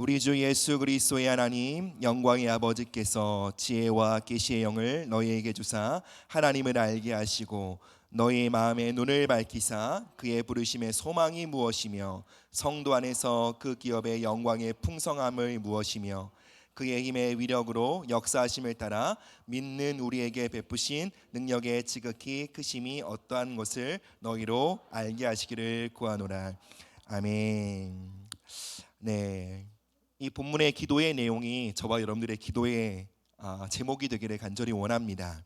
우리 주 예수 그리스도의 하나님 영광의 아버지께서 지혜와 계시의 영을 너희에게 주사 하나님을 알게 하시고 너희의 마음의 눈을 밝히사 그의 부르심의 소망이 무엇이며 성도 안에서 그 기업의 영광의 풍성함을 무엇이며 그의 힘의 위력으로 역사하심을 따라 믿는 우리에게 베푸신 능력의 지극히 크심이 어떠한 것을 너희로 알게 하시기를 구하노라. 아멘. 네, 이 본문의 기도의 내용이 저와 여러분들의 기도의 제목이 되기를 간절히 원합니다.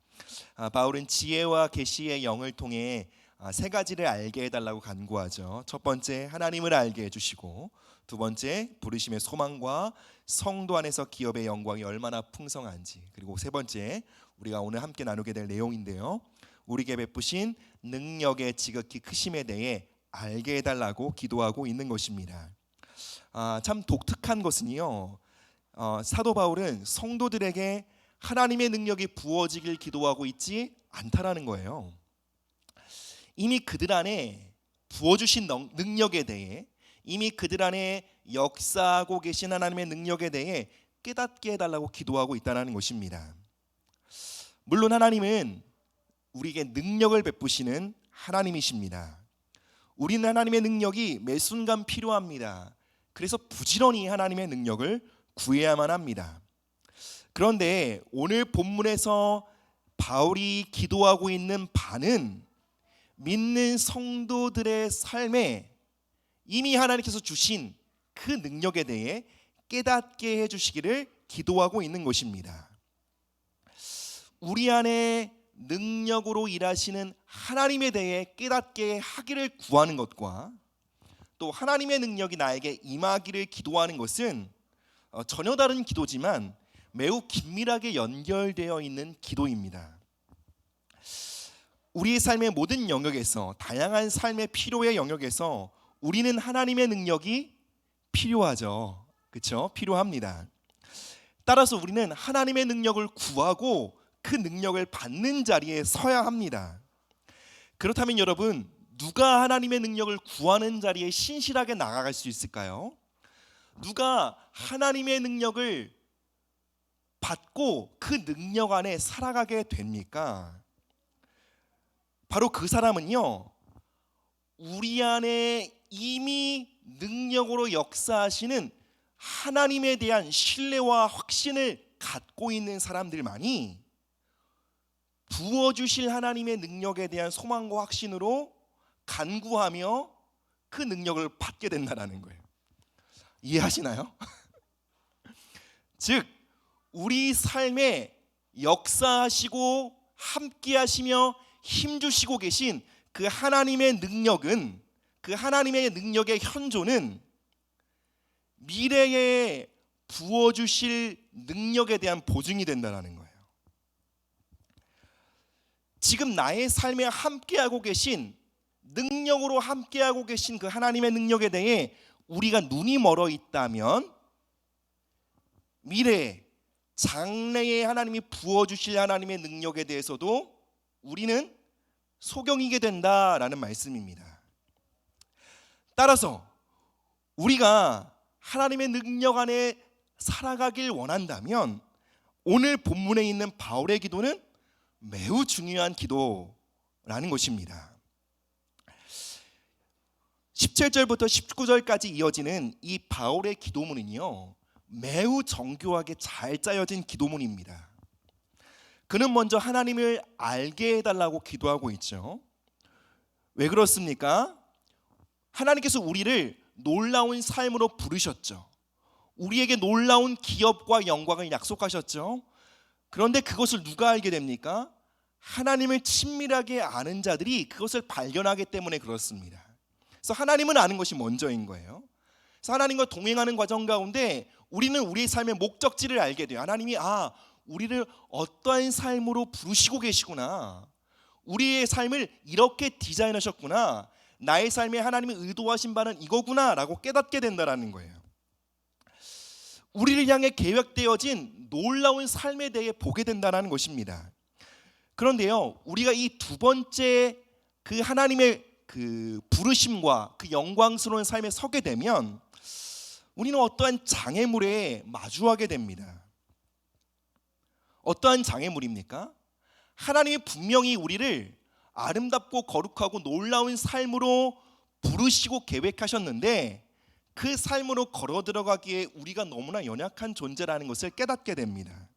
바울은 지혜와 계시의 영을 통해 세 가지를 알게 해달라고 간구하죠. 첫 번째, 하나님을 알게 해주시고, 두 번째, 부르심의 소망과 성도 안에서 기업의 영광이 얼마나 풍성한지, 그리고 세 번째, 우리가 오늘 함께 나누게 될 내용인데요, 우리에게 베푸신 능력의 지극히 크심에 대해 알게 해달라고 기도하고 있는 것입니다. 참 독특한 것은요, 사도 바울은 성도들에게 하나님의 능력이 부어지길 기도하고 있지 않다라는 거예요. 이미 그들 안에 부어주신 능력에 대해, 이미 그들 안에 역사하고 계신 하나님의 능력에 대해 깨닫게 해달라고 기도하고 있다는 것입니다. 물론 하나님은 우리에게 능력을 베푸시는 하나님이십니다. 우리는 하나님의 능력이 매 순간 필요합니다. 그래서 부지런히 하나님의 능력을 구해야만 합니다. 그런데 오늘 본문에서 바울이 기도하고 있는 바는 믿는 성도들의 삶에 이미 하나님께서 주신 그 능력에 대해 깨닫게 해주시기를 기도하고 있는 것입니다. 우리 안에 능력으로 일하시는 하나님에 대해 깨닫게 하기를 구하는 것과 또 하나님의 능력이 나에게 임하기를 기도하는 것은 전혀 다른 기도지만 매우 긴밀하게 연결되어 있는 기도입니다. 우리의 삶의 모든 영역에서, 다양한 삶의 필요의 영역에서 우리는 하나님의 능력이 필요하죠. 그렇죠? 필요합니다. 따라서 우리는 하나님의 능력을 구하고 그 능력을 받는 자리에 서야 합니다. 그렇다면 여러분, 누가 하나님의 능력을 구하는 자리에 신실하게 나아갈 수 있을까요? 누가 하나님의 능력을 받고 그 능력 안에 살아가게 됩니까? 바로 그 사람은요, 우리 안에 이미 능력으로 역사하시는 하나님에 대한 신뢰와 확신을 갖고 있는 사람들만이 부어주실 하나님의 능력에 대한 소망과 확신으로 간구하며 그 능력을 받게 된다는 거예요. 이해하시나요? 즉 우리 삶에 역사하시고 함께 하시며 힘주시고 계신 그 하나님의 능력은, 그 하나님의 능력의 현존은 미래에 부어주실 능력에 대한 보증이 된다는 거예요. 지금 나의 삶에 함께하고 계신, 능력으로 함께하고 계신 그 하나님의 능력에 대해 우리가 눈이 멀어 있다면 미래에 장래에 하나님이 부어주실 하나님의 능력에 대해서도 우리는 소경이게 된다라는 말씀입니다. 따라서 우리가 하나님의 능력 안에 살아가길 원한다면 오늘 본문에 있는 바울의 기도는 매우 중요한 기도라는 것입니다. 17절부터 19절까지 이어지는 이 바울의 기도문은요, 매우 정교하게 잘 짜여진 기도문입니다. 그는 먼저 하나님을 알게 해달라고 기도하고 있죠. 왜 그렇습니까? 하나님께서 우리를 놀라운 삶으로 부르셨죠. 우리에게 놀라운 기업과 영광을 약속하셨죠. 그런데 그것을 누가 알게 됩니까? 하나님을 친밀하게 아는 자들이 그것을 발견하기 때문에 그렇습니다. 그래서 하나님은 아는 것이 먼저인 거예요. 그래서 하나님과 동행하는 과정 가운데 우리는 우리의 삶의 목적지를 알게 돼요. 하나님이 우리를 어떠한 삶으로 부르시고 계시구나, 우리의 삶을 이렇게 디자인하셨구나, 나의 삶에 하나님이 의도하신 바는 이거구나 라고 깨닫게 된다는 거예요. 우리를 향해 계획되어진 놀라운 삶에 대해 보게 된다는 것입니다. 그런데요, 우리가 이 두 번째 그 하나님의 그 부르심과 그 영광스러운 삶에 서게 되면 우리는 어떠한 장애물에 마주하게 됩니다. 어떠한 장애물입니까? 하나님이 분명히 우리를 아름답고 거룩하고 놀라운 삶으로 부르시고 계획하셨는데 그 삶으로 걸어 들어가기에 우리가 너무나 연약한 존재라는 것을 깨닫게 됩니다.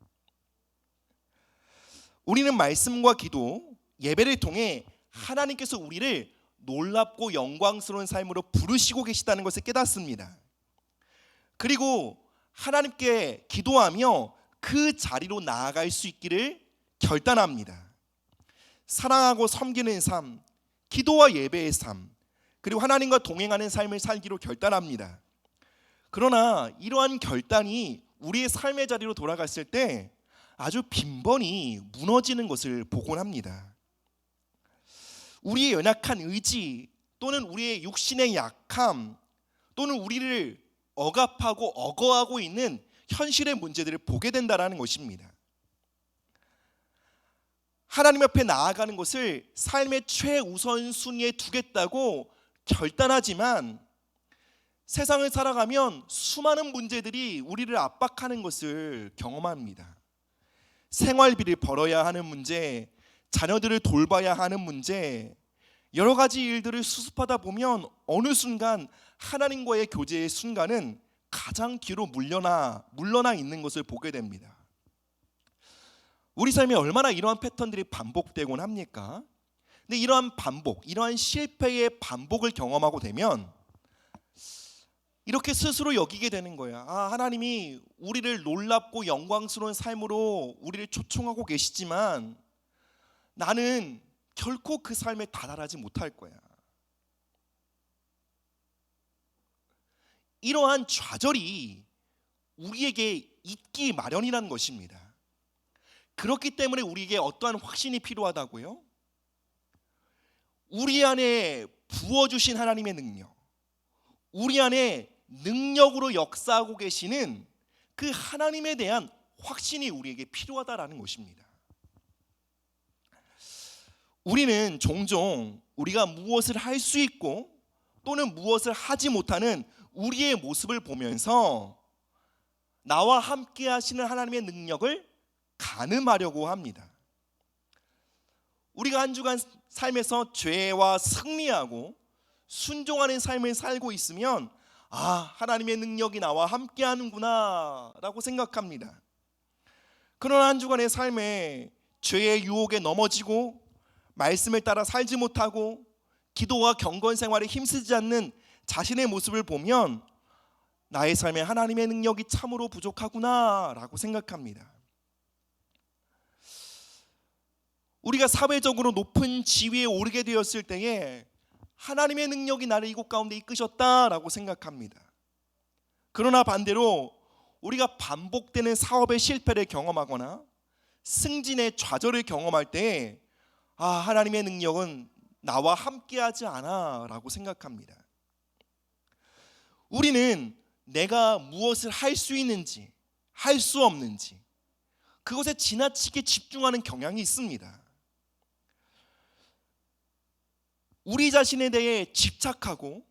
우리는 말씀과 기도, 예배를 통해 하나님께서 우리를 놀랍고 영광스러운 삶으로 부르시고 계시다는 것을 깨닫습니다. 그리고 하나님께 기도하며 그 자리로 나아갈 수 있기를 결단합니다. 사랑하고 섬기는 삶, 기도와 예배의 삶, 그리고 하나님과 동행하는 삶을 살기로 결단합니다. 그러나 이러한 결단이 우리의 삶의 자리로 돌아갔을 때 아주 빈번히 무너지는 것을 보곤 합니다. 우리의 연약한 의지 또는 우리의 육신의 약함 또는 우리를 억압하고 억어하고 있는 현실의 문제들을 보게 된다는 것입니다. 하나님 앞에 나아가는 것을 삶의 최우선 순위에 두겠다고 결단하지만 세상을 살아가면 수많은 문제들이 우리를 압박하는 것을 경험합니다. 생활비를 벌어야 하는 문제, 자녀들을 돌봐야 하는 문제, 여러 가지 일들을 수습하다 보면 어느 순간 하나님과의 교제의 순간은 가장 뒤로 물러나 있는 것을 보게 됩니다. 우리 삶에 얼마나 이러한 패턴들이 반복되곤 합니까? 근데 이러한 반복, 이러한 실패의 반복을 경험하고 되면 이렇게 스스로 여기게 되는 거야. 하나님이 우리를 놀랍고 영광스러운 삶으로 우리를 초청하고 계시지만 나는 결코 그 삶에 다다르지 못할 거야. 이러한 좌절이 우리에게 있기 마련이라는 것입니다. 그렇기 때문에 우리에게 어떠한 확신이 필요하다고요? 우리 안에 부어주신 하나님의 능력, 우리 안에 능력으로 역사하고 계시는 그 하나님에 대한 확신이 우리에게 필요하다라는 것입니다. 우리는 종종 우리가 무엇을 할 수 있고 또는 무엇을 하지 못하는 우리의 모습을 보면서 나와 함께 하시는 하나님의 능력을 가늠하려고 합니다. 우리가 한 주간 삶에서 죄와 승리하고 순종하는 삶을 살고 있으면 하나님의 능력이 나와 함께 하는구나 라고 생각합니다. 그러나 한 주간의 삶에 죄의 유혹에 넘어지고 말씀을 따라 살지 못하고 기도와 경건 생활에 힘쓰지 않는 자신의 모습을 보면 나의 삶에 하나님의 능력이 참으로 부족하구나 라고 생각합니다. 우리가 사회적으로 높은 지위에 오르게 되었을 때에 하나님의 능력이 나를 이곳 가운데 이끄셨다라고 생각합니다. 그러나 반대로 우리가 반복되는 사업의 실패를 경험하거나 승진의 좌절을 경험할 때 하나님의 능력은 나와 함께하지 않아 라고 생각합니다. 우리는 내가 무엇을 할 수 있는지 할 수 없는지 그것에 지나치게 집중하는 경향이 있습니다. 우리 자신에 대해 집착하고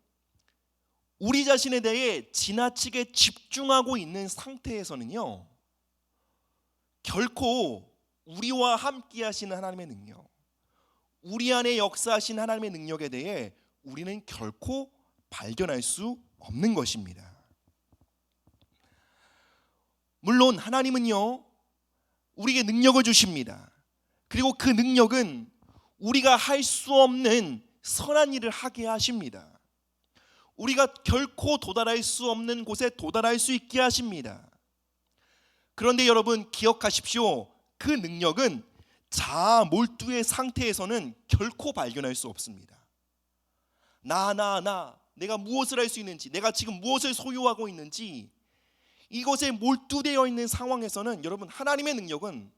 우리 자신에 대해 지나치게 집중하고 있는 상태에서는요, 결코 우리와 함께 하시는 하나님의 능력, 우리 안에 역사하신 하나님의 능력에 대해 우리는 결코 발견할 수 없는 것입니다. 물론 하나님은요, 우리에게 능력을 주십니다. 그리고 그 능력은 우리가 할 수 없는 선한 일을 하게 하십니다. 우리가 결코 도달할 수 없는 곳에 도달할 수 있게 하십니다. 그런데 여러분 기억하십시오. 그 능력은 자아 몰두의 상태에서는 결코 발견할 수 없습니다. 내가 무엇을 할 수 있는지, 내가 지금 무엇을 소유하고 있는지 이것에 몰두되어 있는 상황에서는 여러분 하나님의 능력은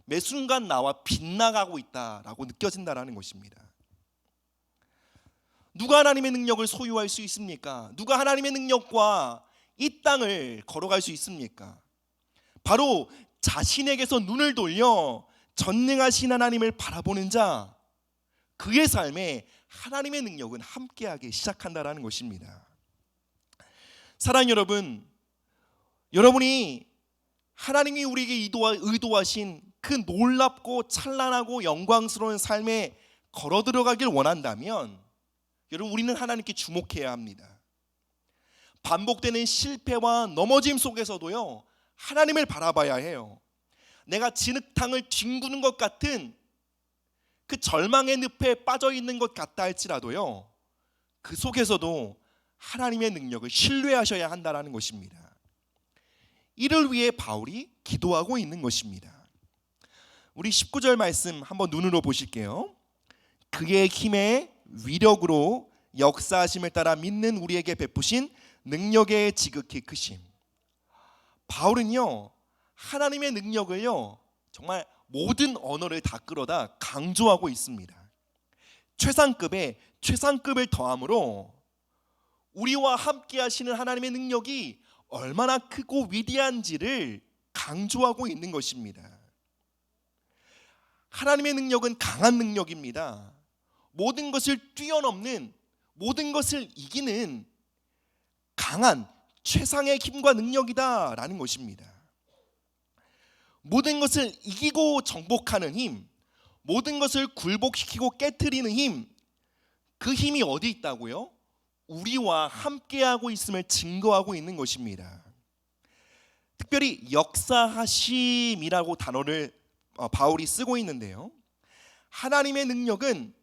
매 순간 나와 빗나가고 있다라고 느껴진다는 것입니다. 누가 하나님의 능력을 소유할 수 있습니까? 누가 하나님의 능력과 이 땅을 걸어갈 수 있습니까? 바로 자신에게서 눈을 돌려 전능하신 하나님을 바라보는 자, 그의 삶에 하나님의 능력은 함께하기 시작한다는 것입니다. 사랑하는 여러분, 여러분이 하나님이 우리에게 의도하신 그 놀랍고 찬란하고 영광스러운 삶에 걸어 들어가길 원한다면 여러분, 우리는 하나님께 주목해야 합니다. 반복되는 실패와 넘어짐 속에서도요, 하나님을 바라봐야 해요. 내가 진흙탕을 뒹구는 것 같은 그 절망의 늪에 빠져 있는 것 같다 할지라도요, 그 속에서도 하나님의 능력을 신뢰하셔야 한다는 것입니다. 이를 위해 바울이 기도하고 있는 것입니다. 우리 19절 말씀 한번 눈으로 보실게요. 그의 힘의 위력으로 역사하심을 따라 믿는 우리에게 베푸신 능력의 지극히 크심. 바울은요, 하나님의 능력을요, 정말 모든 언어를 다 끌어다 강조하고 있습니다. 최상급에 최상급을 더함으로 우리와 함께 하시는 하나님의 능력이 얼마나 크고 위대한지를 강조하고 있는 것입니다. 하나님의 능력은 강한 능력입니다. 모든 것을 뛰어넘는, 모든 것을 이기는 강한 최상의 힘과 능력이다라는 것입니다. 모든 것을 이기고 정복하는 힘, 모든 것을 굴복시키고 깨트리는 힘, 그 힘이 어디 있다고요? 우리와 함께하고 있음을 증거하고 있는 것입니다. 특별히 역사하심이라고 단어를 바울이 쓰고 있는데요, 하나님의 능력은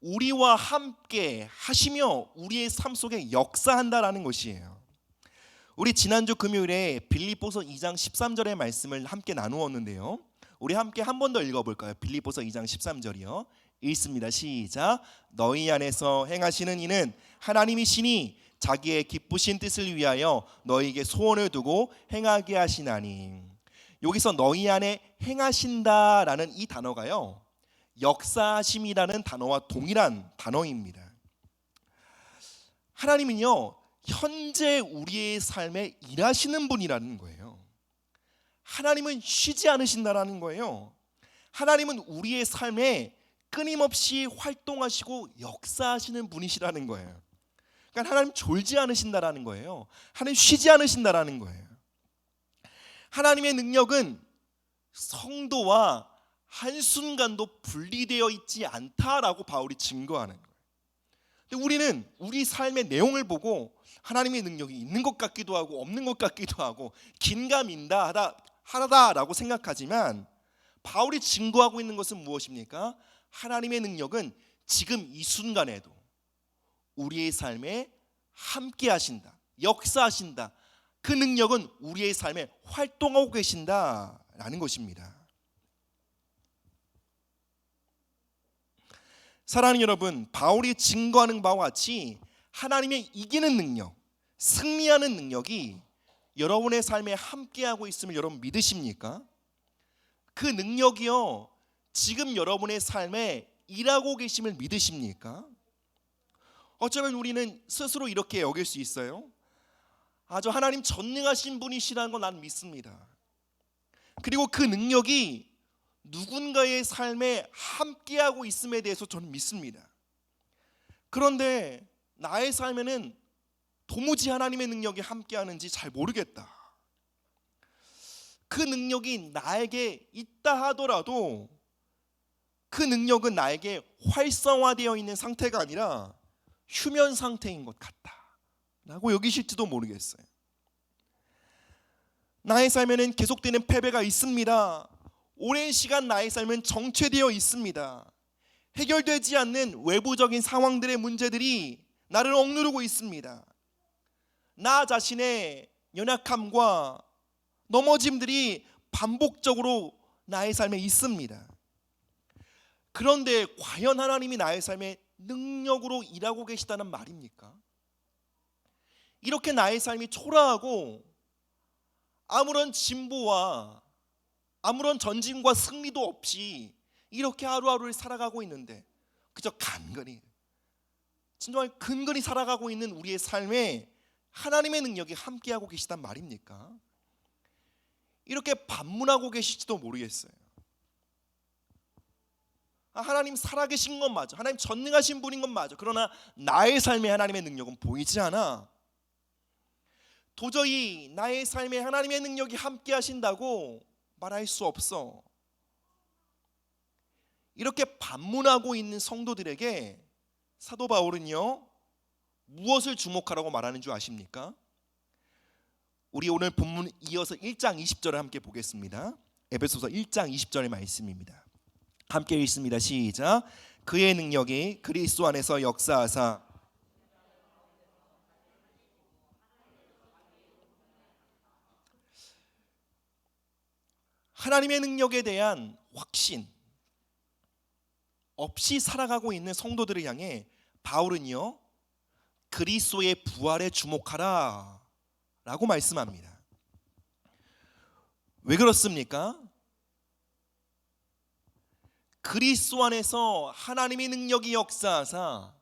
우리와 함께 하시며 우리의 삶 속에 역사한다라는 것이에요. 우리 지난주 금요일에 빌립보서 2장 13절의 말씀을 함께 나누었는데요, 우리 함께 한 번 더 읽어볼까요? 빌립보서 2장 13절이요. 읽습니다. 시작. 너희 안에서 행하시는 이는 하나님이시니 자기의 기쁘신 뜻을 위하여 너희에게 소원을 두고 행하게 하시나니. 여기서 너희 안에 행하신다라는 이 단어가요, 역사하심이라는 단어와 동일한 단어입니다. 하나님은요, 현재 우리의 삶에 일하시는 분이라는 거예요. 하나님은 쉬지 않으신다라는 거예요. 하나님은 우리의 삶에 끊임없이 활동하시고 역사하시는 분이시라는 거예요. 그러니까 하나님 졸지 않으신다라는 거예요. 하나님 쉬지 않으신다라는 거예요. 하나님의 능력은 성도와 한순간도 분리되어 있지 않다라고 바울이 증거하는 거예요. 근데 우리는 우리 삶의 내용을 보고 하나님의 능력이 있는 것 같기도 하고 없는 것 같기도 하고 긴가민가 하다라고 생각하지만, 바울이 증거하고 있는 것은 무엇입니까? 하나님의 능력은 지금 이 순간에도 우리의 삶에 함께 하신다, 역사하신다. 그 능력은 우리의 삶에 활동하고 계신다라는 것입니다. 사랑하는 여러분, 바울이 증거하는 바와 같이 하나님의 이기는 능력, 승리하는 능력이 여러분의 삶에 함께하고 있음을 여러분 믿으십니까? 그 능력이요, 지금 여러분의 삶에 일하고 계심을 믿으십니까? 어쩌면 우리는 스스로 이렇게 여길 수 있어요. 저 하나님 전능하신 분이시라는 건 난 믿습니다. 그리고 그 능력이 누군가의 삶에 함께하고 있음에 대해서 저는 믿습니다. 그런데 나의 삶에는 도무지 하나님의 능력이 함께하는지 잘 모르겠다. 그 능력이 나에게 있다 하더라도 그 능력은 나에게 활성화되어 있는 상태가 아니라 휴면 상태인 것 같다 라고 여기실지도 모르겠어요. 나의 삶에는 계속되는 패배가 있습니다. 오랜 시간 나의 삶은 정체되어 있습니다. 해결되지 않는 외부적인 상황들의 문제들이 나를 억누르고 있습니다. 나 자신의 연약함과 넘어짐들이 반복적으로 나의 삶에 있습니다. 그런데 과연 하나님이 나의 삶에 능력으로 일하고 계시다는 말입니까? 이렇게 나의 삶이 초라하고 아무런 진보와 아무런 전진과 승리도 없이 이렇게 하루하루를 살아가고 있는데 그저 간간히, 정말 근근히 살아가고 있는 우리의 삶에 하나님의 능력이 함께하고 계시단 말입니까? 이렇게 반문하고 계실지도 모르겠어요. 하나님 살아계신 건 맞아, 하나님 전능하신 분인 건 맞아. 그러나 나의 삶에 하나님의 능력은 보이지 않아. 도저히 나의 삶에 하나님의 능력이 함께 하신다고 말할 수 없어. 이렇게 반문하고 있는 성도들에게 사도 바울은요, 무엇을 주목하라고 말하는 줄 아십니까? 우리 오늘 본문 이어서 1장 20절을 함께 보겠습니다. 에베소서 1장 20절의 말씀입니다. 함께 읽습니다. 시작. 그의 능력이 그리스도 안에서 역사하사 하나님의 능력에 대한 확신 없이 살아가고 있는 성도들을 향해 바울은요, 그리스도의 부활에 주목하라 라고 말씀합니다. 왜 그렇습니까? 그리스도 안에서 하나님의 능력이 역사하사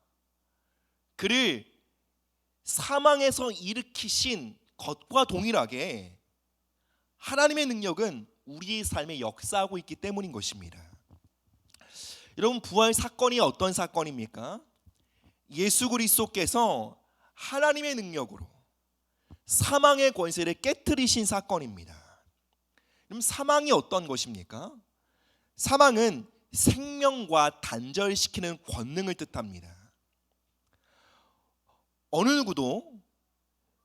그를 사망에서 일으키신 것과 동일하게 하나님의 능력은 우리의 삶에 역사하고 있기 때문인 것입니다. 여러분, 부활 사건이 어떤 사건입니까? 예수 그리스도께서 하나님의 능력으로 사망의 권세를 깨트리신 사건입니다. 그럼 사망이 어떤 것입니까? 사망은 생명과 단절시키는 권능을 뜻합니다. 어느 누구도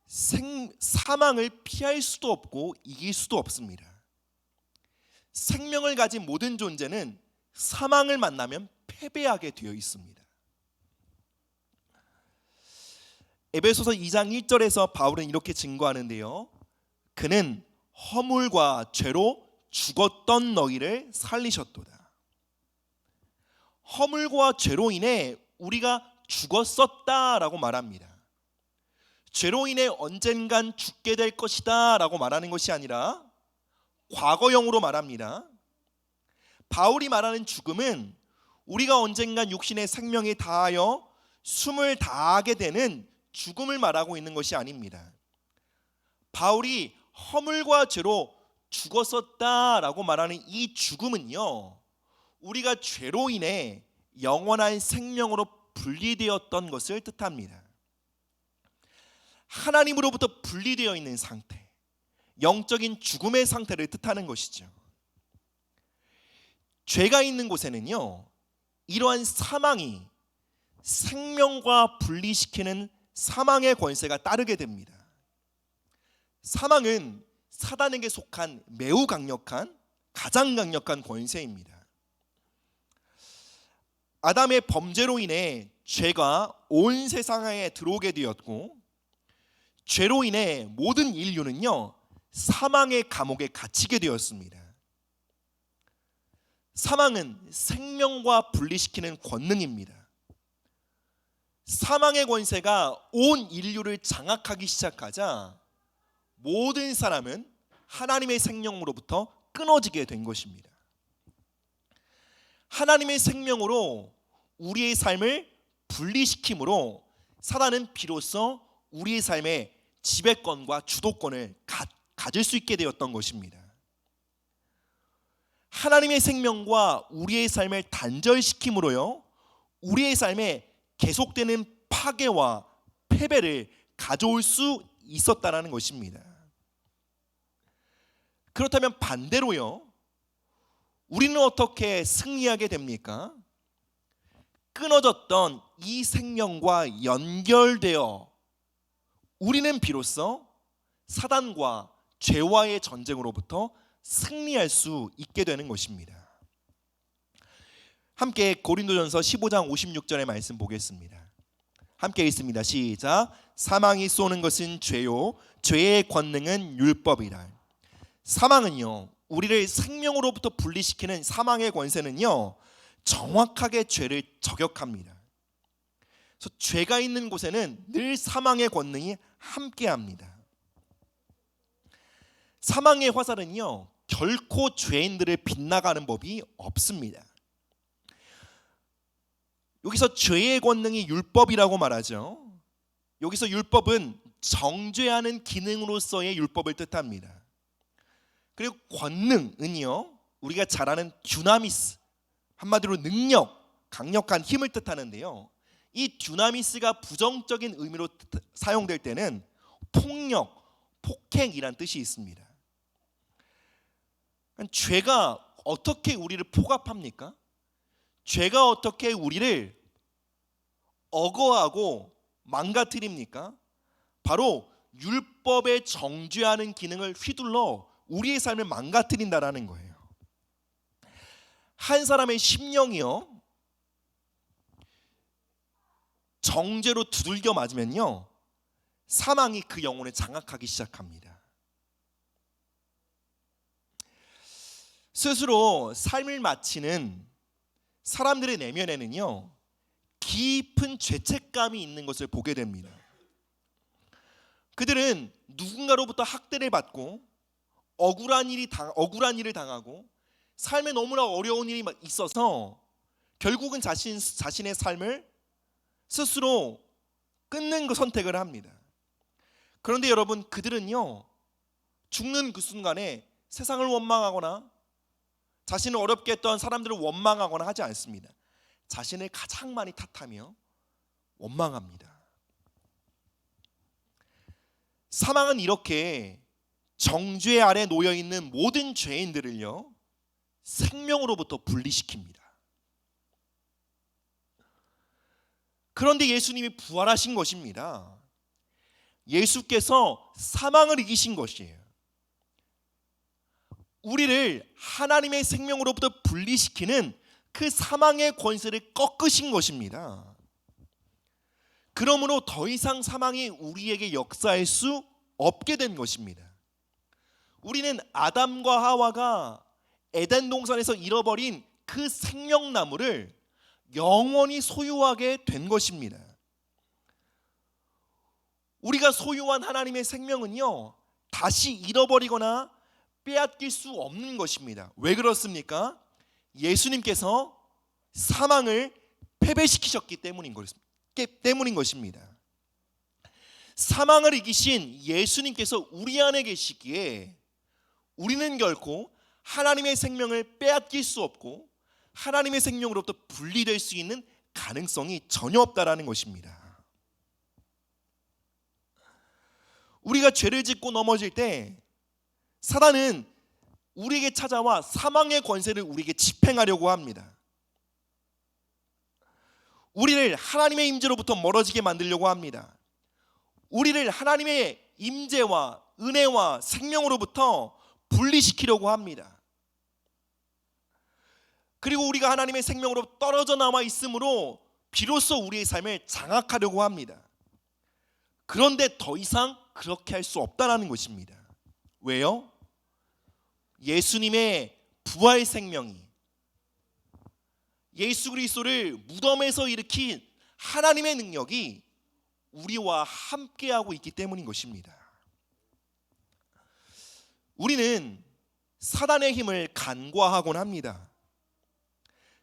사망을 피할 수도 없고 이길 수도 없습니다. 생명을 가진 모든 존재는 사망을 만나면 패배하게 되어 있습니다. 에베소서 2장 1절에서 바울은 이렇게 증거하는데요, 그는 허물과 죄로 죽었던 너희를 살리셨도다. 허물과 죄로 인해 우리가 죽었었다라고 말합니다. 죄로 인해 언젠간 죽게 될 것이다 라고 말하는 것이 아니라 과거형으로 말합니다. 바울이 말하는 죽음은 우리가 언젠간 육신의 생명이 다하여 숨을 다하게 되는 죽음을 말하고 있는 것이 아닙니다. 바울이 허물과 죄로 죽었었다라고 말하는 이 죽음은요, 우리가 죄로 인해 영원한 생명으로 분리되었던 것을 뜻합니다. 하나님으로부터 분리되어 있는 상태, 영적인 죽음의 상태를 뜻하는 것이죠. 죄가 있는 곳에는요, 이러한 사망이 생명과 분리시키는 사망의 권세가 따르게 됩니다. 사망은 사단에게 속한 매우 강력한, 가장 강력한 권세입니다. 아담의 범죄로 인해 죄가 온 세상에 들어오게 되었고, 죄로 인해 모든 인류는요, 사망의 감옥에 갇히게 되었습니다. 사망은 생명과 분리시키는 권능입니다. 사망의 권세가 온 인류를 장악하기 시작하자 모든 사람은 하나님의 생명으로부터 끊어지게 된 것입니다. 하나님의 생명으로 우리의 삶을 분리시킴으로 사단은 비로소 우리의 삶에 지배권과 주도권을 가질 수 있게 되었던 것입니다. 하나님의 생명과 우리의 삶을 단절시킴으로요, 우리의 삶에 계속되는 파괴와 패배를 가져올 수 있었다는 것입니다. 그렇다면 반대로요, 우리는 어떻게 승리하게 됩니까? 끊어졌던 이 생명과 연결되어 우리는 비로소 사단과 죄와의 전쟁으로부터 승리할 수 있게 되는 것입니다. 함께 고린도전서 15장 56절의 말씀 보겠습니다. 함께 읽습니다. 시작. 사망이 쏘는 것은 죄요, 죄의 권능은 율법이라. 사망은요, 우리를 생명으로부터 분리시키는 사망의 권세는요, 정확하게 죄를 저격합니다. 그래서 죄가 있는 곳에는 늘 사망의 권능이 함께합니다. 사망의 화살은요, 결코 죄인들을 빗나가는 법이 없습니다. 여기서 죄의 권능이 율법이라고 말하죠. 여기서 율법은 정죄하는 기능으로서의 율법을 뜻합니다. 그리고 권능은요, 우리가 잘 아는 듀나미스, 한마디로 능력, 강력한 힘을 뜻하는데요, 이 듀나미스가 부정적인 의미로 사용될 때는 폭력, 폭행이란 뜻이 있습니다. 죄가 어떻게 우리를 포갑합니까? 죄가 어떻게 우리를 억어하고 망가뜨립니까? 바로 율법에 정죄하는 기능을 휘둘러 우리의 삶을 망가뜨린다라는 거예요. 한 사람의 심령이요, 정죄로 두들겨 맞으면요, 사망이 그 영혼을 장악하기 시작합니다. 스스로 삶을 마치는 사람들의 내면에는요, 깊은 죄책감이 있는 것을 보게 됩니다. 그들은 누군가로부터 학대를 받고 억울한 일을 당하고 삶에 너무나 어려운 일이 있어서 결국은 자신의 삶을 스스로 끊는 그 선택을 합니다. 그런데 여러분, 그들은요, 죽는 그 순간에 세상을 원망하거나 자신을 어렵게 했던 사람들을 원망하거나 하지 않습니다. 자신을 가장 많이 탓하며 원망합니다. 사망은 이렇게 정죄 아래 놓여 있는 모든 죄인들을요, 생명으로부터 분리시킵니다. 그런데 예수님이 부활하신 것입니다. 예수께서 사망을 이기신 것이에요. 우리를 하나님의 생명으로부터 분리시키는 그 사망의 권세를 꺾으신 것입니다. 그러므로 더 이상 사망이 우리에게 역사할 수 없게 된 것입니다. 우리는 아담과 하와가 에덴 동산에서 잃어버린 그 생명나무를 영원히 소유하게 된 것입니다. 우리가 소유한 하나님의 생명은요, 다시 잃어버리거나 빼앗길 수 없는 것입니다. 왜 그렇습니까? 예수님께서 사망을 패배시키셨기 때문인 것입니다. 사망을 이기신 예수님께서 우리 안에 계시기에 우리는 결코 하나님의 생명을 빼앗길 수 없고 하나님의 생명으로부터 분리될 수 있는 가능성이 전혀 없다라는 것입니다. 우리가 죄를 짓고 넘어질 때 사단은 우리에게 찾아와 사망의 권세를 우리에게 집행하려고 합니다. 우리를 하나님의 임재로부터 멀어지게 만들려고 합니다. 우리를 하나님의 임재와 은혜와 생명으로부터 분리시키려고 합니다. 그리고 우리가 하나님의 생명으로 떨어져 나와 있으므로 비로소 우리의 삶을 장악하려고 합니다. 그런데 더 이상 그렇게 할 수 없다는 것입니다. 왜요? 예수님의 부활 생명이, 예수 그리스도를 무덤에서 일으킨 하나님의 능력이 우리와 함께하고 있기 때문인 것입니다. 우리는 사단의 힘을 간과하곤 합니다.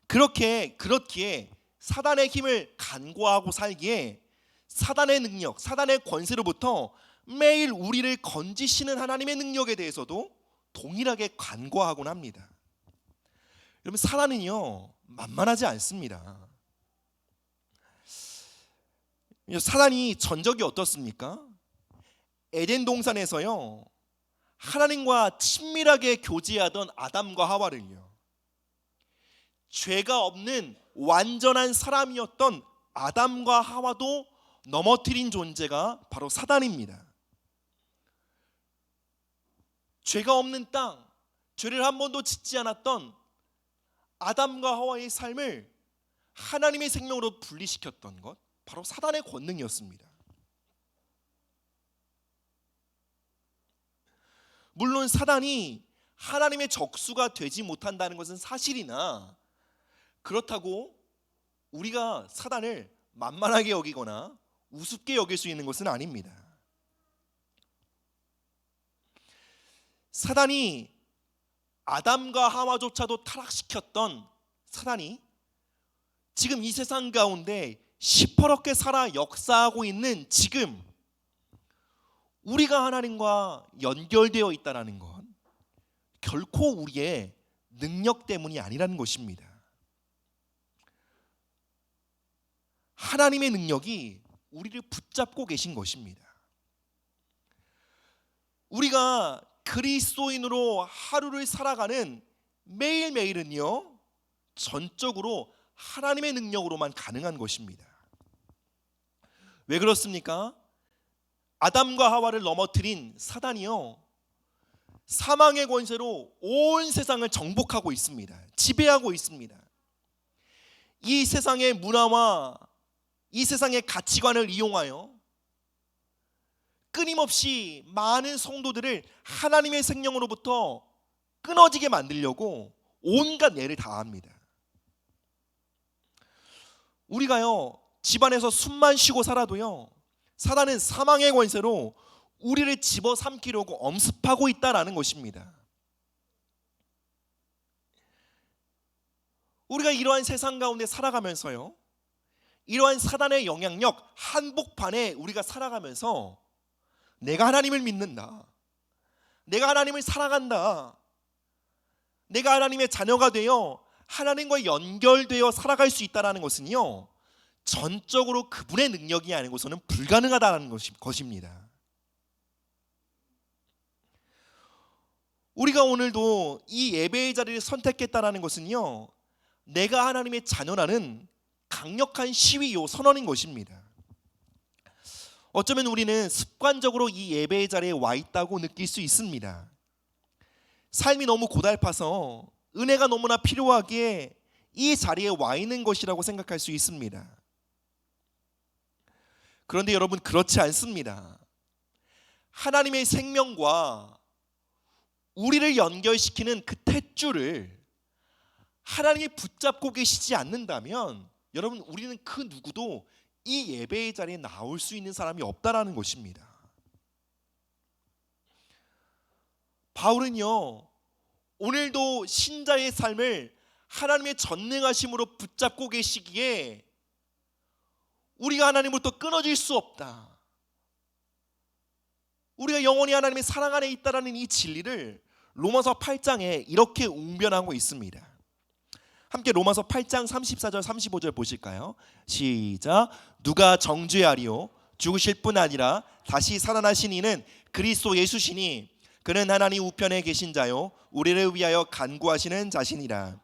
그렇기에 사단의 힘을 간과하고 살기에 사단의 능력, 사단의 권세로부터 매일 우리를 건지시는 하나님의 능력에 대해서도 동일하게 간과하곤 합니다. 여러분, 사단은요, 만만하지 않습니다. 사단이 전적이 어떻습니까? 에덴 동산에서요, 하나님과 친밀하게 교제하던 아담과 하와를요, 죄가 없는 완전한 사람이었던 아담과 하와도 넘어뜨린 존재가 바로 사단입니다. 죄가 없는 땅, 죄를 한 번도 짓지 않았던 아담과 하와의 삶을 하나님의 생명으로 분리시켰던 것, 바로 사단의 권능이었습니다. 물론 사단이 하나님의 적수가 되지 못한다는 것은 사실이나, 그렇다고 우리가 사단을 만만하게 여기거나 우습게 여길 수 있는 것은 아닙니다. 사단이 아담과 하와조차도 타락시켰던 사단이 지금 이 세상 가운데 시퍼렇게 살아 역사하고 있는 지금 우리가 하나님과 연결되어 있다는 건 결코 우리의 능력 때문이 아니라는 것입니다. 하나님의 능력이 우리를 붙잡고 계신 것입니다. 우리가 그리스도인으로 하루를 살아가는 매일매일은요, 전적으로 하나님의 능력으로만 가능한 것입니다. 왜 그렇습니까? 아담과 하와를 넘어뜨린 사단이요, 사망의 권세로 온 세상을 정복하고 있습니다. 지배하고 있습니다. 이 세상의 문화와 이 세상의 가치관을 이용하여 끊임없이 많은 성도들을 하나님의 생명으로부터 끊어지게 만들려고 온갖 애를 다합니다. 우리가요, 집안에서 숨만 쉬고 살아도요, 사단은 사망의 권세로 우리를 집어삼키려고 엄습하고 있다라는 것입니다. 우리가 이러한 세상 가운데 살아가면서요, 이러한 사단의 영향력 한복판에 우리가 살아가면서 내가 하나님을 믿는다, 내가 하나님을 사랑한다, 내가 하나님의 자녀가 되어 하나님과 연결되어 살아갈 수 있다는 것은요, 전적으로 그분의 능력이 아니고서는 불가능하다는 것입니다. 우리가 오늘도 이 예배의 자리를 선택했다는 것은요, 내가 하나님의 자녀라는 강력한 시위요 선언인 것입니다. 어쩌면 우리는 습관적으로 이 예배의 자리에 와 있다고 느낄 수 있습니다. 삶이 너무 고달파서 은혜가 너무나 필요하기에 이 자리에 와 있는 것이라고 생각할 수 있습니다. 그런데 여러분, 그렇지 않습니다. 하나님의 생명과 우리를 연결시키는 그 탯줄을 하나님이 붙잡고 계시지 않는다면 여러분, 우리는 그 누구도 이 예배의 자리에 나올 수 있는 사람이 없다라는 것입니다. 바울은요, 오늘도 신자의 삶을 하나님의 전능하심으로 붙잡고 계시기에 우리가 하나님으로부터 끊어질 수 없다, 우리가 영원히 하나님의 사랑 안에 있다라는 이 진리를 로마서 8장에 이렇게 웅변하고 있습니다. 함께 로마서 8장 34절 35절 보실까요? 시작. 누가 정죄하리요? 죽으실 뿐 아니라 다시 살아나신 이는 그리스도 예수시니 그는 하나님 우편에 계신 자요 우리를 위하여 간구하시는 자신이라.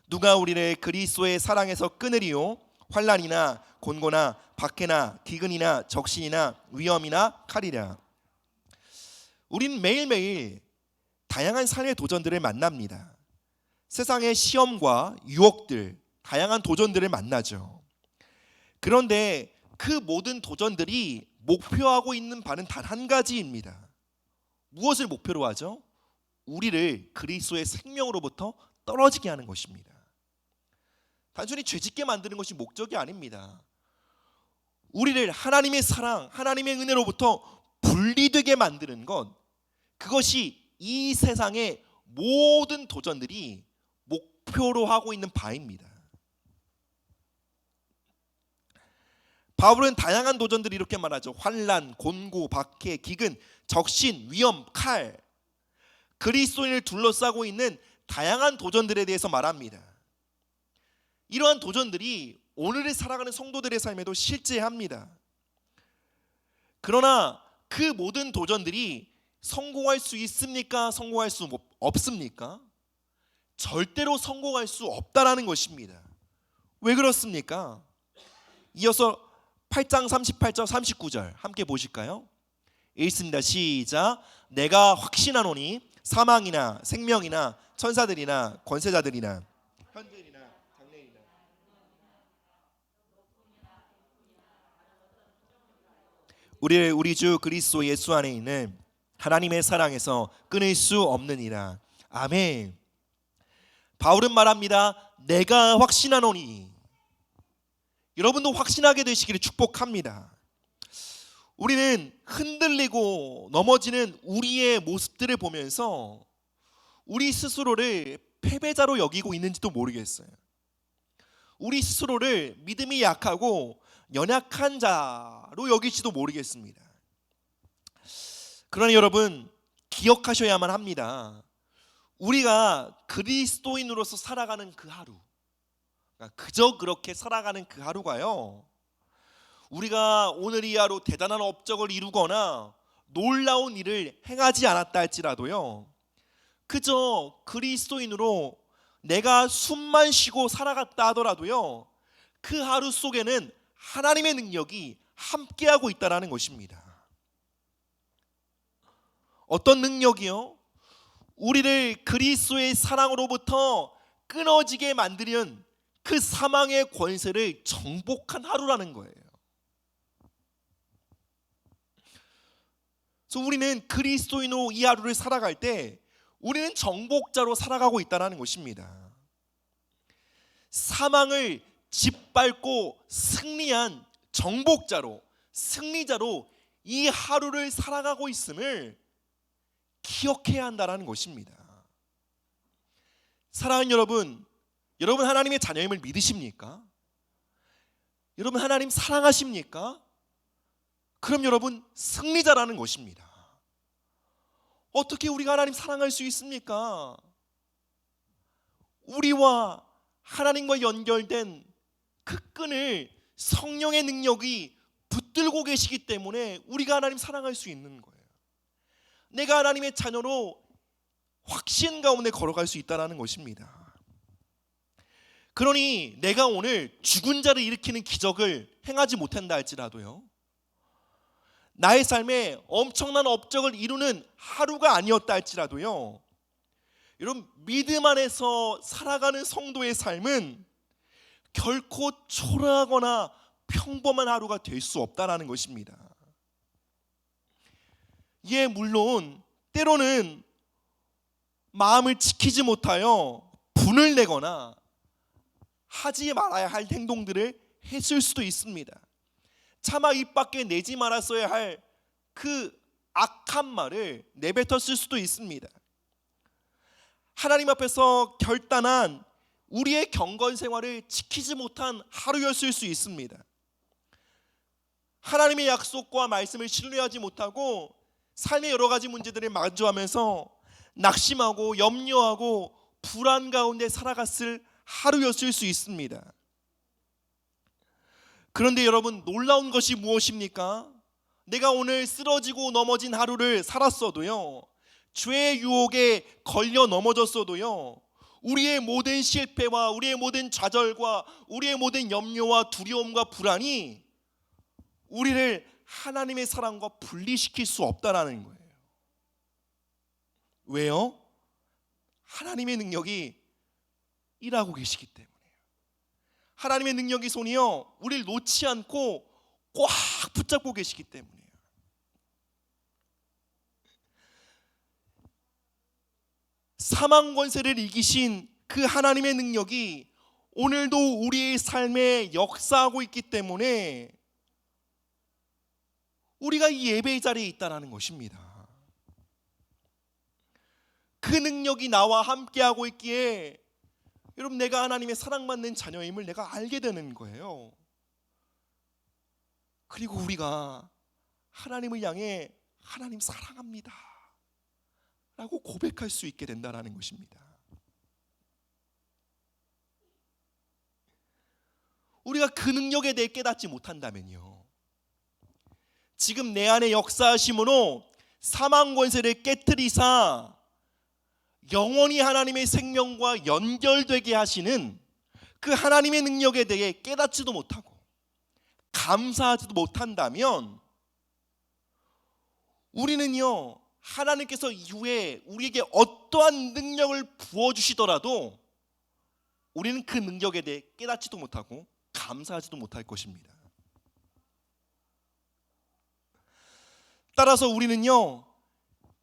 누가 우리를 그리스도의 사랑에서 끊으리요? 환난이나 곤고나 박해나 기근이나 적신이나 위험이나 칼이라. 우리는 매일매일 다양한 삶의 도전들을 만납니다. 세상의 시험과 유혹들, 다양한 도전들을 만나죠. 그런데 그 모든 도전들이 목표하고 있는 바는 단 한 가지입니다. 무엇을 목표로 하죠? 우리를 그리스도의 생명으로부터 떨어지게 하는 것입니다. 단순히 죄짓게 만드는 것이 목적이 아닙니다. 우리를 하나님의 사랑, 하나님의 은혜로부터 분리되게 만드는 것, 그것이 이 세상의 모든 도전들이 목표로 하고 있는 바입니다. 바울은 다양한 도전들을 이렇게 말하죠. 환난, 곤고, 박해, 기근, 적신, 위험, 칼, 그리스도인을 둘러싸고 있는 다양한 도전들에 대해서 말합니다. 이러한 도전들이 오늘을 살아가는 성도들의 삶에도 실제합니다. 그러나 그 모든 도전들이 성공할 수 있습니까? 성공할 수 없습니까? 절대로 성공할 수 없다라는 것입니다. 왜 그렇습니까? 이어서 8장 38절 39절 함께 보실까요? 읽습니다. 시작. 내가 확신하노니 사망이나 생명이나 천사들이나 권세자들이나 현재이나 장래이나 우리 주 그리스도 예수 안에 있는 하나님의 사랑에서 끊을 수 없느니라. 아멘. 바울은 말합니다. 내가 확신하노니. 여러분도 확신하게 되시기를 축복합니다. 우리는 흔들리고 넘어지는 우리의 모습들을 보면서 우리 스스로를 패배자로 여기고 있는지도 모르겠어요. 우리 스스로를 믿음이 약하고 연약한 자로 여길지도 모르겠습니다. 그러나 여러분, 기억하셔야만 합니다. 우리가 그리스도인으로서 살아가는 그 하루, 그저 그렇게 살아가는 그 하루가요, 우리가 오늘 이 하루 대단한 업적을 이루거나 놀라운 일을 행하지 않았다 할지라도요, 그저 그리스도인으로 내가 숨만 쉬고 살아갔다 하더라도요, 그 하루 속에는 하나님의 능력이 함께하고 있다는 것입니다. 어떤 능력이요? 우리를 그리스도의 사랑으로부터 끊어지게 만드는 그 사망의 권세를 정복한 하루라는 거예요. 그래서 우리는 그리스도인으로 이 하루를 살아갈 때 우리는 정복자로 살아가고 있다는 것입니다. 사망을 짓밟고 승리한 정복자로, 승리자로 이 하루를 살아가고 있음을 기억해야 한다는 것입니다. 사랑하는 여러분, 여러분 하나님의 자녀임을 믿으십니까? 여러분 하나님 사랑하십니까? 그럼 여러분 승리자라는 것입니다. 어떻게 우리가 하나님 사랑할 수 있습니까? 우리와 하나님과 연결된 그 끈을 성령의 능력이 붙들고 계시기 때문에 우리가 하나님 사랑할 수 있는 거예요. 내가 하나님의 자녀로 확신 가운데 걸어갈 수 있다는 것입니다. 그러니 내가 오늘 죽은 자를 일으키는 기적을 행하지 못한다 할지라도요, 나의 삶에 엄청난 업적을 이루는 하루가 아니었다 할지라도요, 여러분 믿음 안에서 살아가는 성도의 삶은 결코 초라하거나 평범한 하루가 될 수 없다는 것입니다. 예, 물론 때로는 마음을 지키지 못하여 분을 내거나 하지 말아야 할 행동들을 했을 수도 있습니다. 차마 입 밖에 내지 말았어야 할 그 악한 말을 내뱉었을 수도 있습니다. 하나님 앞에서 결단한 우리의 경건 생활을 지키지 못한 하루였을 수 있습니다. 하나님의 약속과 말씀을 신뢰하지 못하고 삶의 여러 가지 문제들을 마주하면서 낙심하고 염려하고 불안 가운데 살아갔을 하루였을 수 있습니다. 그런데 여러분, 놀라운 것이 무엇입니까? 내가 오늘 쓰러지고 넘어진 하루를 살았어도요, 죄의 유혹에 걸려 넘어졌어도요, 우리의 모든 실패와 우리의 모든 좌절과 우리의 모든 염려와 두려움과 불안이 우리를 하나님의 사랑과 분리시킬 수 없다는 거예요. 왜요? 하나님의 능력이 일하고 계시기 때문에요. 하나님의 능력이 손이요, 우리를 놓지 않고 꽉 붙잡고 계시기 때문이에요. 사망 권세를 이기신 그 하나님의 능력이 오늘도 우리의 삶에 역사하고 있기 때문에 우리가 이 예배의 자리에 있다는 것입니다. 그 능력이 나와 함께하고 있기에 여러분, 내가 하나님의 사랑받는 자녀임을 내가 알게 되는 거예요. 그리고 우리가 하나님을 향해 하나님 사랑합니다 라고 고백할 수 있게 된다는 것입니다. 우리가 그 능력에 대해 깨닫지 못한다면요, 지금 내 안에 역사하심으로 사망 권세를 깨트리사 영원히 하나님의 생명과 연결되게 하시는 그 하나님의 능력에 대해 깨닫지도 못하고 감사하지도 못한다면 우리는요, 하나님께서 이후에 우리에게 어떠한 능력을 부어주시더라도 우리는 그 능력에 대해 깨닫지도 못하고 감사하지도 못할 것입니다. 따라서 우리는요,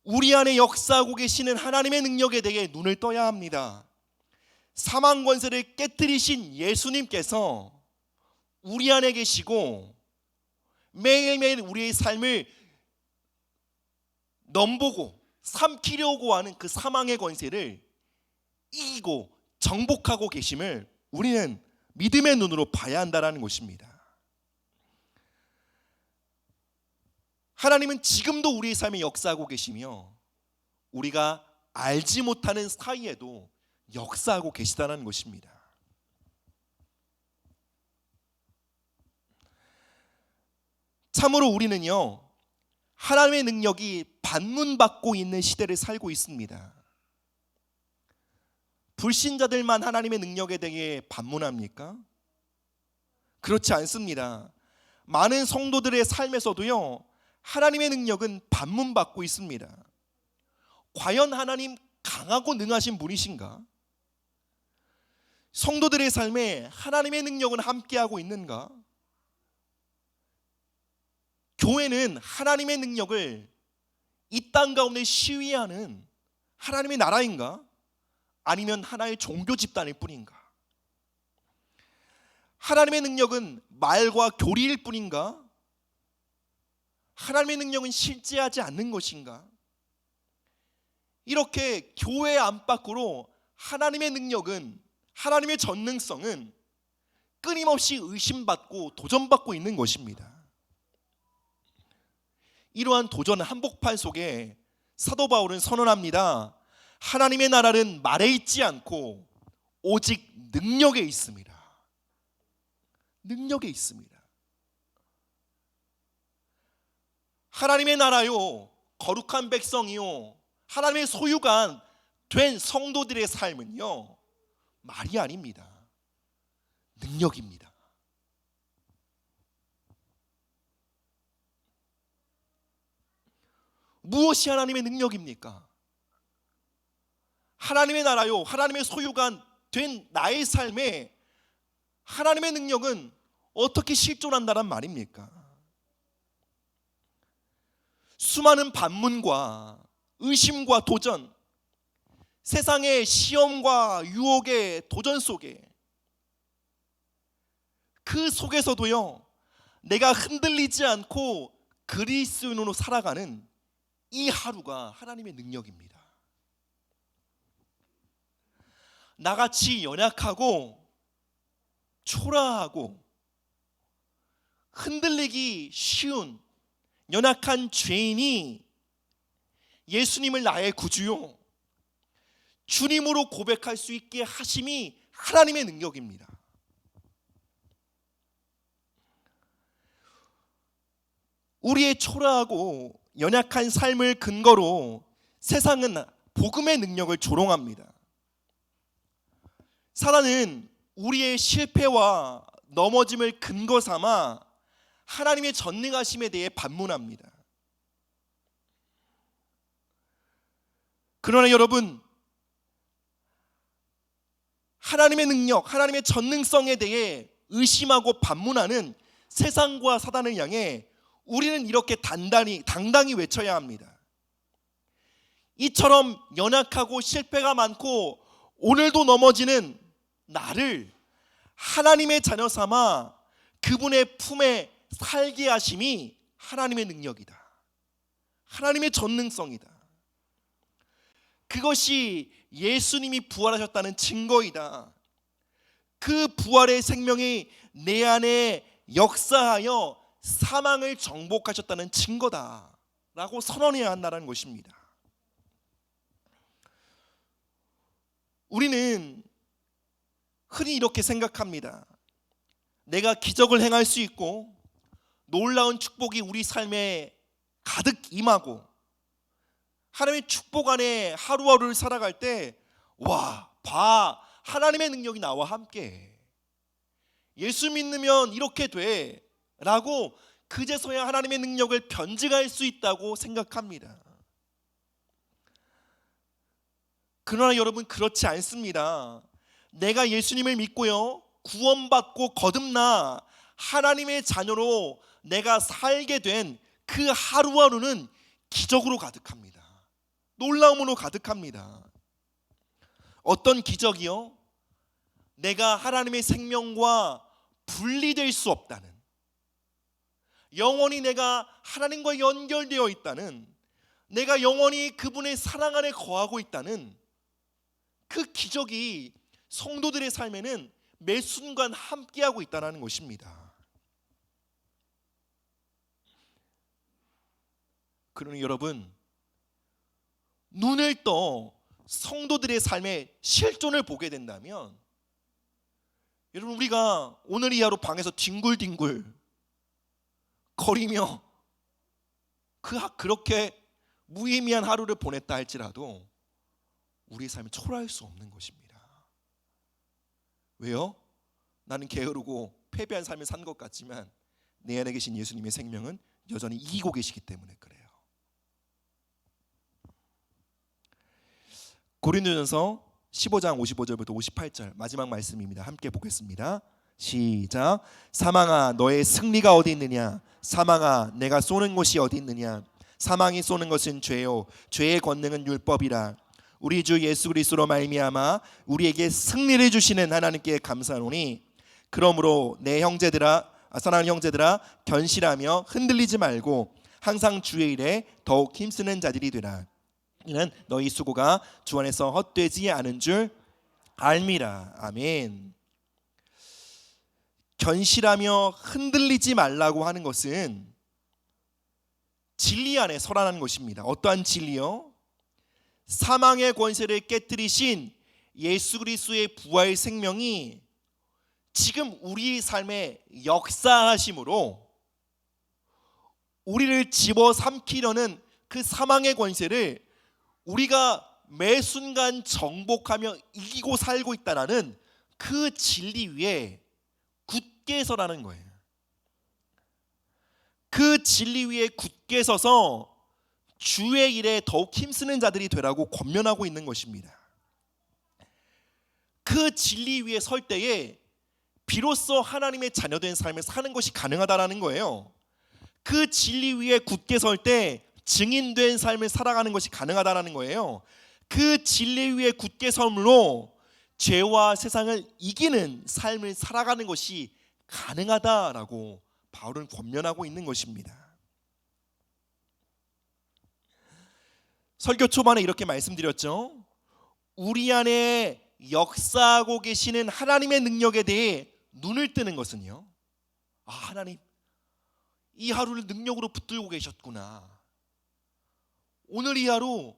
우리 안에 역사하고 계시는 하나님의 능력에 대해 눈을 떠야 합니다. 사망 권세를 깨뜨리신 예수님께서 우리 안에 계시고 매일매일 우리의 삶을 넘보고 삼키려고 하는 그 사망의 권세를 이기고 정복하고 계심을 우리는 믿음의 눈으로 봐야 한다는 것입니다. 하나님은 지금도 우리의 삶에 역사하고 계시며 우리가 알지 못하는 사이에도 역사하고 계시다는 것입니다. 참으로 우리는요, 하나님의 능력이 반문받고 있는 시대를 살고 있습니다. 불신자들만 하나님의 능력에 대해 반문합니까? 그렇지 않습니다. 많은 성도들의 삶에서도요, 하나님의 능력은 반문받고 있습니다. 과연 하나님 강하고 능하신 분이신가? 성도들의 삶에 하나님의 능력은 함께하고 있는가? 교회는 하나님의 능력을 이 땅 가운데 시위하는 하나님의 나라인가? 아니면 하나의 종교 집단일 뿐인가? 하나님의 능력은 말과 교리일 뿐인가? 하나님의 능력은 실제하지 않는 것인가? 이렇게 교회 안팎으로 하나님의 능력은, 하나님의 전능성은 끊임없이 의심받고 도전받고 있는 것입니다. 이러한 도전 한복판 속에 사도 바울은 선언합니다. 하나님의 나라는 말에 있지 않고 오직 능력에 있습니다. 능력에 있습니다. 하나님의 나라요, 거룩한 백성이요, 하나님의 소유가 된 성도들의 삶은요, 말이 아닙니다. 능력입니다. 무엇이 하나님의 능력입니까? 하나님의 나라요, 하나님의 소유가 된 나의 삶에 하나님의 능력은 어떻게 실존한다란 말입니까? 수많은 반문과 의심과 도전, 세상의 시험과 유혹의 도전 속에, 그 속에서도요, 내가 흔들리지 않고 그리스도인으로 살아가는 이 하루가 하나님의 능력입니다. 나같이 연약하고 초라하고 흔들리기 쉬운 연약한 죄인이 예수님을 나의 구주요, 주님으로 고백할 수 있게 하심이 하나님의 능력입니다. 우리의 초라하고 연약한 삶을 근거로 세상은 복음의 능력을 조롱합니다. 사단은 우리의 실패와 넘어짐을 근거 삼아 하나님의 전능하심에 대해 반문합니다. 그러나 여러분, 하나님의 능력, 하나님의 전능성에 대해 의심하고 반문하는 세상과 사단을 향해 우리는 이렇게 당당히 외쳐야 합니다. 이처럼 연약하고 실패가 많고 오늘도 넘어지는 나를 하나님의 자녀 삼아 그분의 품에 살게 하심이 하나님의 능력이다. 하나님의 전능성이다. 그것이 예수님이 부활하셨다는 증거이다. 그 부활의 생명이 내 안에 역사하여 사망을 정복하셨다는 증거다 라고 선언해야 한다는 것입니다. 우리는 흔히 이렇게 생각합니다. 내가 기적을 행할 수 있고 놀라운 축복이 우리 삶에 가득 임하고 하나님의 축복 안에 하루하루를 살아갈 때, 와, 봐, 하나님의 능력이 나와 함께해. 예수 믿으면 이렇게 돼 라고 그제서야 하나님의 능력을 변증할 수 있다고 생각합니다. 그러나 여러분, 그렇지 않습니다. 내가 예수님을 믿고요, 구원받고 거듭나 하나님의 자녀로 내가 살게 된 그 하루하루는 기적으로 가득합니다. 놀라움으로 가득합니다. 어떤 기적이요? 내가 하나님의 생명과 분리될 수 없다는, 영원히 내가 하나님과 연결되어 있다는, 내가 영원히 그분의 사랑 안에 거하고 있다는 그 기적이 성도들의 삶에는 매 순간 함께하고 있다는 것입니다. 그러니 여러분, 눈을 떠 성도들의 삶의 실존을 보게 된다면, 여러분, 우리가 오늘 이 하루 방에서 뒹굴뒹굴 거리며 그렇게 무의미한 하루를 보냈다 할지라도 우리의 삶을 초라할 수 없는 것입니다. 왜요? 나는 게으르고 패배한 삶을 산 것 같지만 내 안에 계신 예수님의 생명은 여전히 이기고 계시기 때문에 그래요. 고린도전서 15장 55절부터 58절 마지막 말씀입니다. 함께 보겠습니다. 시작. 사망아 너의 승리가 어디 있느냐? 사망아 내가 쏘는 곳이 어디 있느냐? 사망이 쏘는 것은 죄요 죄의 권능은 율법이라. 우리 주 예수 그리스도로 말미암아 우리에게 승리를 주시는 하나님께 감사하노니 그러므로 내 형제들아 사랑하는 형제들아 견실하며 흔들리지 말고 항상 주의 일에 더욱 힘쓰는 자들이 되라. 이는 너희 수고가 주 안에서 헛되지 않은 줄 알미라. 아멘. 견실하며 흔들리지 말라고 하는 것은 진리 안에 서라는 것입니다. 어떠한 진리요? 사망의 권세를 깨뜨리신 예수 그리스도의 부활 생명이 지금 우리 삶에 역사하심으로 우리를 집어삼키려는 그 사망의 권세를 우리가 매 순간 정복하며 이기고 살고 있다는 그 진리 위에 굳게 서라는 거예요. 그 진리 위에 굳게 서서 주의 일에 더욱 힘쓰는 자들이 되라고 권면하고 있는 것입니다. 그 진리 위에 설 때에 비로소 하나님의 자녀된 삶을 사는 것이 가능하다라는 거예요. 그 진리 위에 굳게 설 때 증인된 삶을 살아가는 것이 가능하다라는 거예요. 그 진리 위에 굳게 섬으로 죄와 세상을 이기는 삶을 살아가는 것이 가능하다라고 바울은 권면하고 있는 것입니다. 설교 초반에 이렇게 말씀드렸죠. 우리 안에 역사하고 계시는 하나님의 능력에 대해 눈을 뜨는 것은요, 하나님 이 하루를 능력으로 붙들고 계셨구나. 오늘 이 하루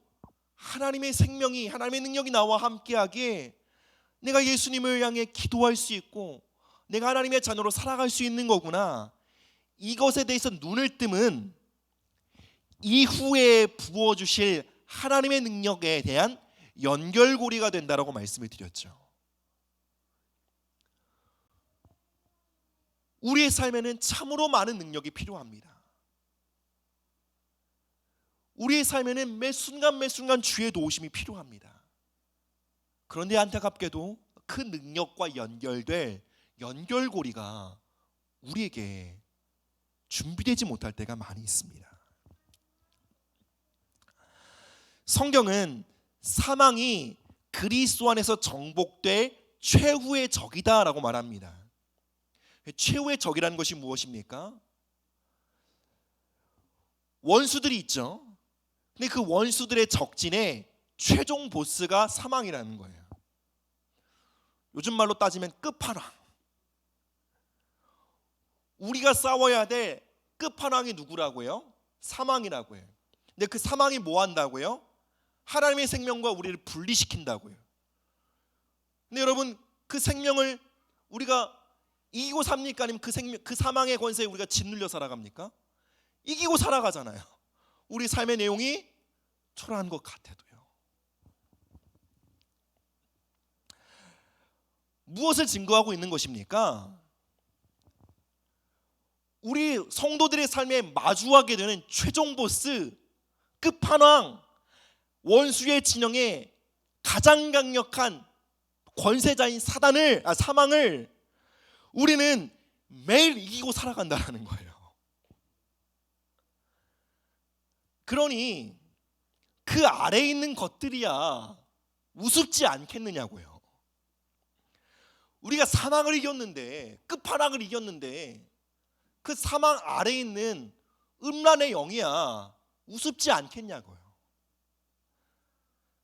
하나님의 생명이 하나님의 능력이 나와 함께하기에 내가 예수님을 향해 기도할 수 있고 내가 하나님의 자녀로 살아갈 수 있는 거구나. 이것에 대해서 눈을 뜨면 이후에 부어주실 하나님의 능력에 대한 연결고리가 된다라고 말씀을 드렸죠. 우리의 삶에는 참으로 많은 능력이 필요합니다. 우리의 삶에는 매 순간 주의 도우심이 필요합니다. 그런데 안타깝게도 그 능력과 연결될 연결고리가 우리에게 준비되지 못할 때가 많이 있습니다. 성경은 사망이 그리스도 안에서 정복될 최후의 적이다라고 말합니다. 최후의 적이라는 것이 무엇입니까? 원수들이 있죠. 근데 그 원수들의 적진의 최종 보스가 사망이라는 거예요. 요즘 말로 따지면 끝판왕. 우리가 싸워야 될 끝판왕이 누구라고요? 사망이라고 해요. 근데 그 사망이 뭐 한다고요? 하나님의 생명과 우리를 분리시킨다고요. 근데 여러분 그 생명을 우리가 이기고 삽니까? 아니면 그 사망의 권세에 우리가 짓눌려 살아갑니까? 이기고 살아가잖아요. 우리 삶의 내용이 초라한 것 같아도요. 무엇을 증거하고 있는 것입니까? 우리 성도들의 삶에 마주하게 되는 최종 보스, 끝판왕, 원수의 진영에 가장 강력한 권세자인 사망을 우리는 매일 이기고 살아간다는 거예요. 그러니 그 아래에 있는 것들이야 우습지 않겠느냐고요. 우리가 사망을 이겼는데, 끝판왕을 이겼는데 그 사망 아래에 있는 음란의 영이야 우습지 않겠냐고요.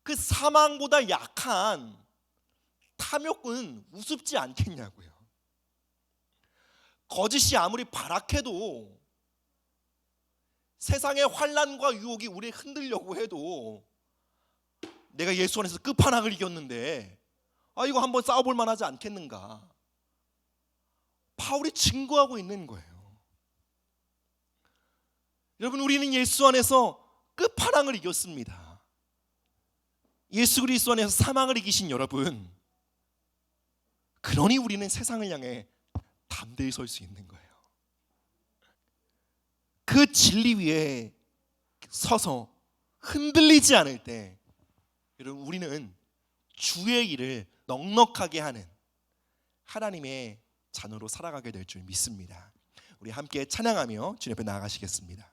그 사망보다 약한 탐욕은 우습지 않겠냐고요. 거짓이 아무리 발악해도, 세상의 환난과 유혹이 우리를 흔들려고 해도, 내가 예수 안에서 끝판왕을 이겼는데 이거 한번 싸워볼 만하지 않겠는가? 바울이 증거하고 있는 거예요. 여러분, 우리는 예수 안에서 끝판왕을 이겼습니다. 예수 그리스도 안에서 사망을 이기신 여러분, 그러니 우리는 세상을 향해 담대히 설 수 있는 거예요. 그 진리 위에 서서 흔들리지 않을 때, 여러분, 우리는 주의 일을 넉넉하게 하는 하나님의 자녀로 살아가게 될 줄 믿습니다. 우리 함께 찬양하며 주님 앞에 나아가시겠습니다.